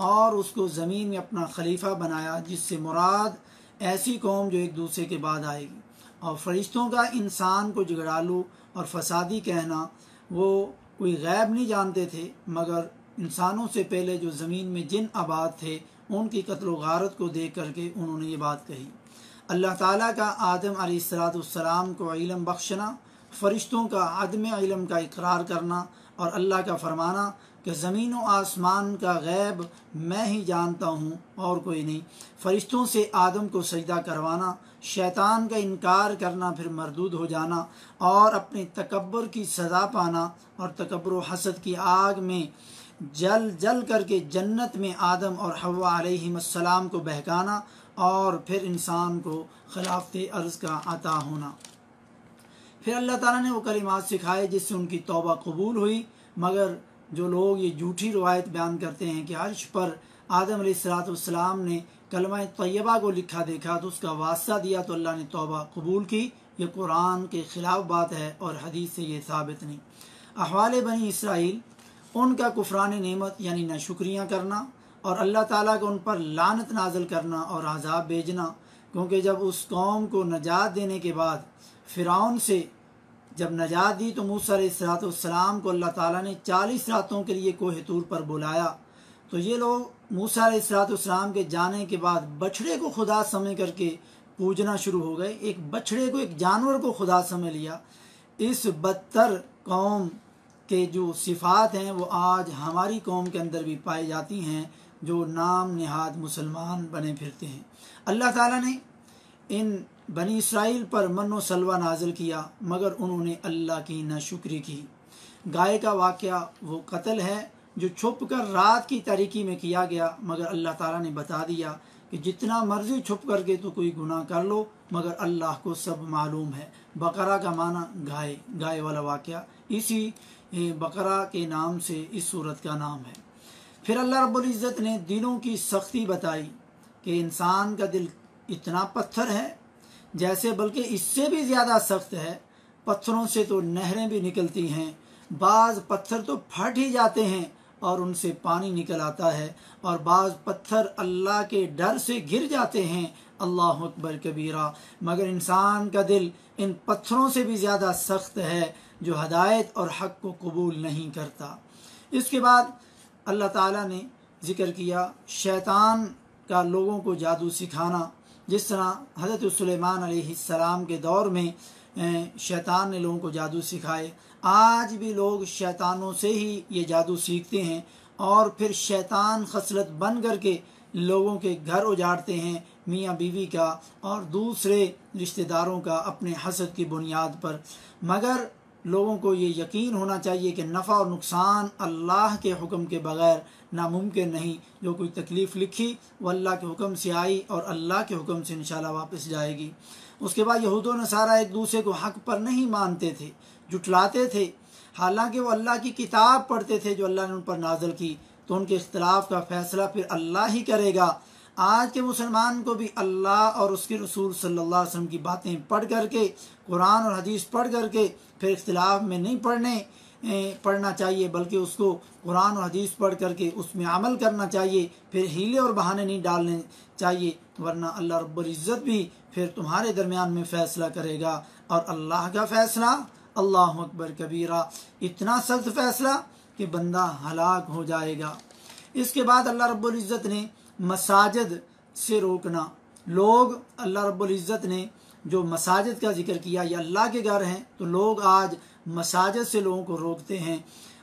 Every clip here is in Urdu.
اور اس کو زمین میں اپنا خلیفہ بنایا، جس سے مراد ایسی قوم جو ایک دوسرے کے بعد آئے گی۔ اور فرشتوں کا انسان کو جھگڑالو اور فسادی کہنا، وہ کوئی غیب نہیں جانتے تھے، مگر انسانوں سے پہلے جو زمین میں جن آباد تھے ان کی قتل و غارت کو دیکھ کر کے انہوں نے یہ بات کہی۔ اللہ تعالیٰ کا آدم علیہ السلام کو علم بخشنا، فرشتوں کا عدم علم کا اقرار کرنا، اور اللہ کا فرمانا کہ زمین و آسمان کا غیب میں ہی جانتا ہوں اور کوئی نہیں، فرشتوں سے آدم کو سجدہ کروانا، شیطان کا انکار کرنا، پھر مردود ہو جانا اور اپنے تکبر کی سزا پانا، اور تکبر و حسد کی آگ میں جل کر کے جنت میں آدم اور حوا علیہم السلام کو بہکانا، اور پھر انسان کو خلافت ارض کا عطا ہونا۔ پھر اللہ تعالیٰ نے وہ کلمات سکھائے جس سے ان کی توبہ قبول ہوئی، مگر جو لوگ یہ جھوٹی روایت بیان کرتے ہیں کہ عرش پر آدم علیہ السلام نے کلمہ طیبہ کو لکھا دیکھا تو اس کا واسطہ دیا تو اللہ نے توبہ قبول کی، یہ قرآن کے خلاف بات ہے اور حدیث سے یہ ثابت نہیں۔ احوال بنی اسرائیل، ان کا کفران نعمت یعنی ناشکریاں کرنا، اور اللہ تعالیٰ کو ان پر لعنت نازل کرنا اور عذاب بھیجنا، کیونکہ جب اس قوم کو نجات دینے کے بعد فرعون سے جب نجات دی تو موسیٰ علیہ السلام کو اللہ تعالیٰ نے 40 راتوں کے لیے کوہ طور پر بلایا، تو یہ لوگ موسیٰ علیہ السلام کے جانے کے بعد بچھڑے کو خدا سمجھ کر کے پوجنا شروع ہو گئے، ایک بچھڑے کو، ایک جانور کو خدا سمجھ لیا۔ اس بدتر قوم کے جو صفات ہیں وہ آج ہماری قوم کے اندر بھی پائی جاتی ہیں، جو نام نہاد مسلمان بنے پھرتے ہیں۔ اللہ تعالیٰ نے ان بنی اسرائیل پر من و سلوہ نازل کیا، مگر انہوں نے اللہ کی ناشکری کی۔ گائے کا واقعہ وہ قتل ہے جو چھپ کر رات کی تاریکی میں کیا گیا، مگر اللہ تعالیٰ نے بتا دیا کہ جتنا مرضی چھپ کر کے تو کوئی گناہ کر لو، مگر اللہ کو سب معلوم ہے۔ بقرہ کا معنی گائے والا واقعہ، اسی بقرہ کے نام سے اس صورت کا نام ہے۔ پھر اللہ رب العزت نے دلوں کی سختی بتائی کہ انسان کا دل اتنا پتھر ہے جیسے، بلکہ اس سے بھی زیادہ سخت ہے، پتھروں سے تو نہریں بھی نکلتی ہیں، بعض پتھر تو پھٹ ہی جاتے ہیں اور ان سے پانی نکل آتا ہے، اور بعض پتھر اللہ کے ڈر سے گر جاتے ہیں، اللہ اکبر کبیرہ، مگر انسان کا دل ان پتھروں سے بھی زیادہ سخت ہے جو ہدایت اور حق کو قبول نہیں کرتا۔ اس کے بعد اللہ تعالیٰ نے ذکر کیا شیطان کا لوگوں کو جادو سکھانا، جس طرح حضرت سلیمان علیہ السلام کے دور میں شیطان نے لوگوں کو جادو سکھائے، آج بھی لوگ شیطانوں سے ہی یہ جادو سیکھتے ہیں، اور پھر شیطان خصلت بن کر کے لوگوں کے گھر اجاڑتے ہیں، میاں بیوی کا اور دوسرے رشتہ داروں کا، اپنے حسد کی بنیاد پر۔ مگر لوگوں کو یہ یقین ہونا چاہیے کہ نفع اور نقصان اللہ کے حکم کے بغیر ناممکن نہیں، جو کوئی تکلیف لکھی وہ اللہ کے حکم سے آئی اور اللہ کے حکم سے انشاءاللہ واپس جائے گی۔ اس کے بعد یہود و نصارہ ایک دوسرے کو حق پر نہیں مانتے تھے، جھٹلاتے تھے، حالانکہ وہ اللہ کی کتاب پڑھتے تھے جو اللہ نے ان پر نازل کی، تو ان کے اختلاف کا فیصلہ پھر اللہ ہی کرے گا۔ آج کے مسلمان کو بھی اللہ اور اس کے رسول صلی اللہ علیہ وسلم کی باتیں پڑھ کر کے، قرآن اور حدیث پڑھ کر کے پھر اختلاف میں نہیں پڑھنا چاہیے، بلکہ اس کو قرآن اور حدیث پڑھ کر کے اس میں عمل کرنا چاہیے، پھر ہیلے اور بہانے نہیں ڈالنے چاہیے، ورنہ اللہ رب العزت بھی پھر تمہارے درمیان میں فیصلہ کرے گا، اور اللہ کا فیصلہ اللہ اکبر کبیرہ، اتنا سخت فیصلہ کہ بندہ ہلاک ہو جائے گا۔ اس کے بعد اللہ رب العزت نے مساجد سے روکنا، لوگ اللہ رب العزت نے جو مساجد کا ذکر کیا، یہ اللہ کے گھر ہیں، تو لوگ آج مساجد سے لوگوں کو روکتے ہیں۔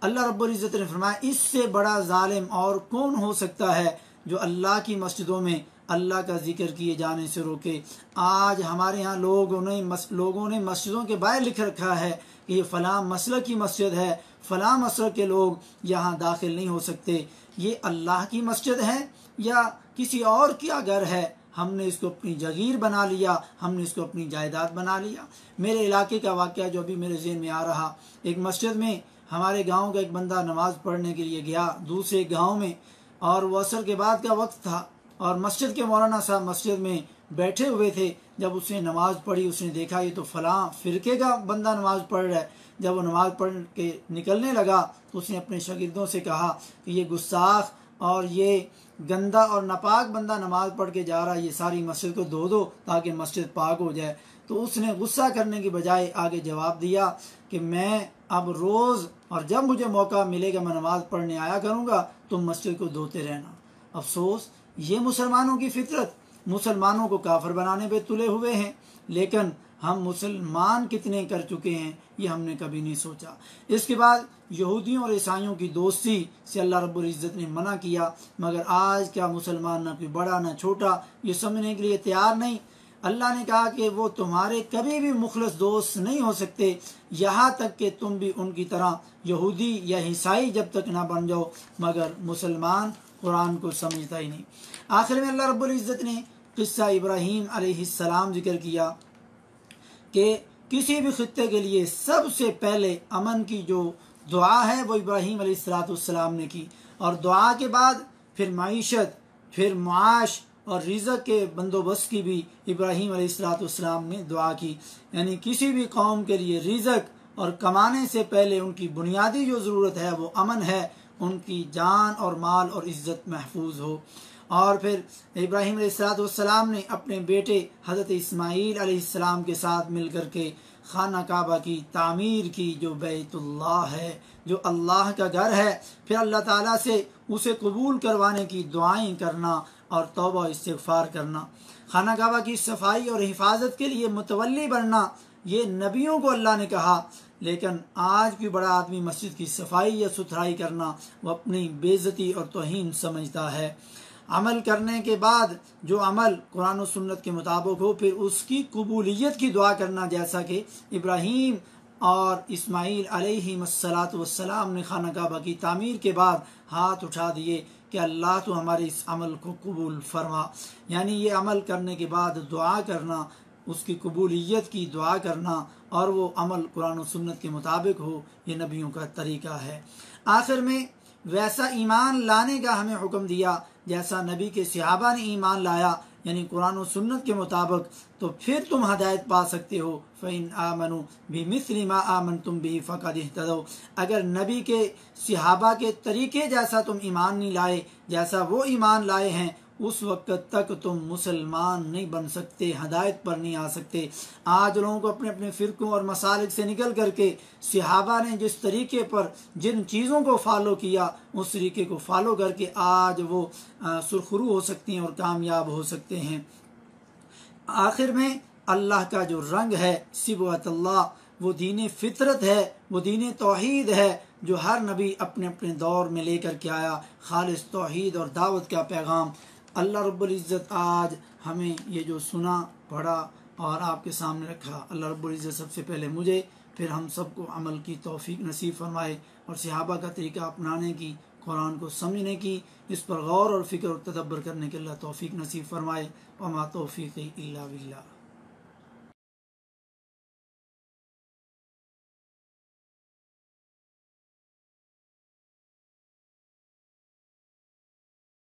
اللہ رب العزت نے فرمایا اس سے بڑا ظالم اور کون ہو سکتا ہے جو اللہ کی مسجدوں میں اللہ کا ذکر کیے جانے سے روکے۔ آج ہمارے ہاں لوگوں نے مسجدوں کے باہر لکھ رکھا ہے کہ یہ فلاں مسلک کی مسجد ہے، فلاں مسلک کے لوگ یہاں داخل نہیں ہو سکتے۔ یہ اللہ کی مسجد ہے یا کسی اور کیا گھر ہے؟ ہم نے اس کو اپنی جگیر بنا لیا، ہم نے اس کو اپنی جائیداد بنا لیا۔ میرے علاقے کا واقعہ جو ابھی میرے ذہن میں آ رہا، ایک مسجد میں ہمارے گاؤں کا ایک بندہ نماز پڑھنے کے لیے گیا دوسرے گاؤں میں، اور وہ عصر کے بعد کا وقت تھا، اور مسجد کے مولانا صاحب مسجد میں بیٹھے ہوئے تھے۔ جب اس نے نماز پڑھی، اس نے دیکھا یہ تو فلاں فرقے کا بندہ نماز پڑھ رہا ہے۔ جب وہ نماز پڑھ کے نکلنے لگا تو اس نے اپنے شاگردوں سے کہا کہ یہ گستاخ اور یہ گندا اور ناپاک بندہ نماز پڑھ کے جا رہا ہے، یہ ساری مسجد کو دھو دو تاکہ مسجد پاک ہو جائے۔ تو اس نے غصہ کرنے کی بجائے آگے جواب دیا کہ میں اب روز اور جب مجھے موقع ملے گا میں نماز پڑھنے آیا کروں گا، تم مسجد کو دھوتے رہنا۔ افسوس، یہ مسلمانوں کی فطرت مسلمانوں کو کافر بنانے پہ تلے ہوئے ہیں، لیکن ہم مسلمان کتنے کر چکے ہیں یہ ہم نے کبھی نہیں سوچا۔ اس کے بعد یہودیوں اور عیسائیوں کی دوستی سے اللہ رب العزت نے منع کیا، مگر آج کیا مسلمان نہ کوئی بڑا نہ چھوٹا یہ سمجھنے کے لیے تیار نہیں۔ اللہ نے کہا کہ وہ تمہارے کبھی بھی مخلص دوست نہیں ہو سکتے یہاں تک کہ تم بھی ان کی طرح یہودی یا عیسائی جب تک نہ بن جاؤ، مگر مسلمان قرآن کو سمجھتا ہی نہیں۔ آخر میں اللہ رب العزت نے قصہ ابراہیم علیہ السلام ذکر کیا کہ کسی بھی خطے کے لیے سب سے پہلے امن کی جو دعا ہے وہ ابراہیم علیہ السلام نے کی، اور دعا کے بعد پھر معیشت، پھر معاش اور رزق کے بندوبست کی بھی ابراہیم علیہ السلام نے دعا کی۔ یعنی کسی بھی قوم کے لیے رزق اور کمانے سے پہلے ان کی بنیادی جو ضرورت ہے وہ امن ہے، ان کی جان اور مال اور عزت محفوظ ہو۔ اور پھر ابراہیم علیہ السلام نے اپنے بیٹے حضرت اسماعیل علیہ السلام کے ساتھ مل کر کے خانہ کعبہ کی تعمیر کی، جو بیت اللہ ہے، جو اللہ کا گھر ہے، پھر اللہ تعالیٰ سے اسے قبول کروانے کی دعائیں کرنا اور توبہ استغفار کرنا، خانہ کعبہ کی صفائی اور حفاظت کے لیے متولی بننا، یہ نبیوں کو اللہ نے کہا۔ لیکن آج بھی بڑا آدمی مسجد کی صفائی یا ستھرائی کرنا وہ اپنی بے عزتی اور توہین سمجھتا ہے۔ عمل کرنے کے بعد جو عمل قرآن و سنت کے مطابق ہو پھر اس کی قبولیت کی دعا کرنا، جیسا کہ ابراہیم اور اسماعیل علیہ السلام نے خانہ کعبہ کی تعمیر کے بعد ہاتھ اٹھا دیے کہ اللہ تو ہمارے اس عمل کو قبول فرما۔ یعنی یہ عمل کرنے کے بعد دعا کرنا، اس کی قبولیت کی دعا کرنا، اور وہ عمل قرآن و سنت کے مطابق ہو، یہ نبیوں کا طریقہ ہے۔ آخر میں ویسا ایمان لانے کا ہمیں حکم دیا جیسا نبی کے صحابہ نے ایمان لایا، یعنی قرآن و سنت کے مطابق، تو پھر تم ہدایت پا سکتے ہو۔ فَإِنْ آمَنُوا بِمِثْلِ مَا آمَنْتُمْ بِهِ فَقَدِ اهْتَدَوْا، اگر نبی کے صحابہ کے طریقے جیسا تم ایمان نہیں لائے جیسا وہ ایمان لائے ہیں، اس وقت تک تم مسلمان نہیں بن سکتے، ہدایت پر نہیں آ سکتے۔ آج لوگوں کو اپنے اپنے فرقوں اور مسالک سے نکل کر کے صحابہ نے جس طریقے پر جن چیزوں کو فالو کیا اس طریقے کو فالو کر کے آج وہ سرخرو ہو سکتے ہیں اور کامیاب ہو سکتے ہیں۔ آخر میں اللہ کا جو رنگ ہے صبغۃ اللہ، وہ دین فطرت ہے، وہ دین توحید ہے جو ہر نبی اپنے اپنے دور میں لے کر کے آیا، خالص توحید اور دعوت کا پیغام۔ اللہ رب العزت آج ہمیں یہ جو سنا پڑھا اور آپ کے سامنے رکھا، اللہ رب العزت سب سے پہلے مجھے پھر ہم سب کو عمل کی توفیق نصیب فرمائے، اور صحابہ کا طریقہ اپنانے کی، قرآن کو سمجھنے کی، اس پر غور اور فکر اور تدبر کرنے کے اللہ توفیق نصیب فرمائے۔ وما توفیقی الا باللہ۔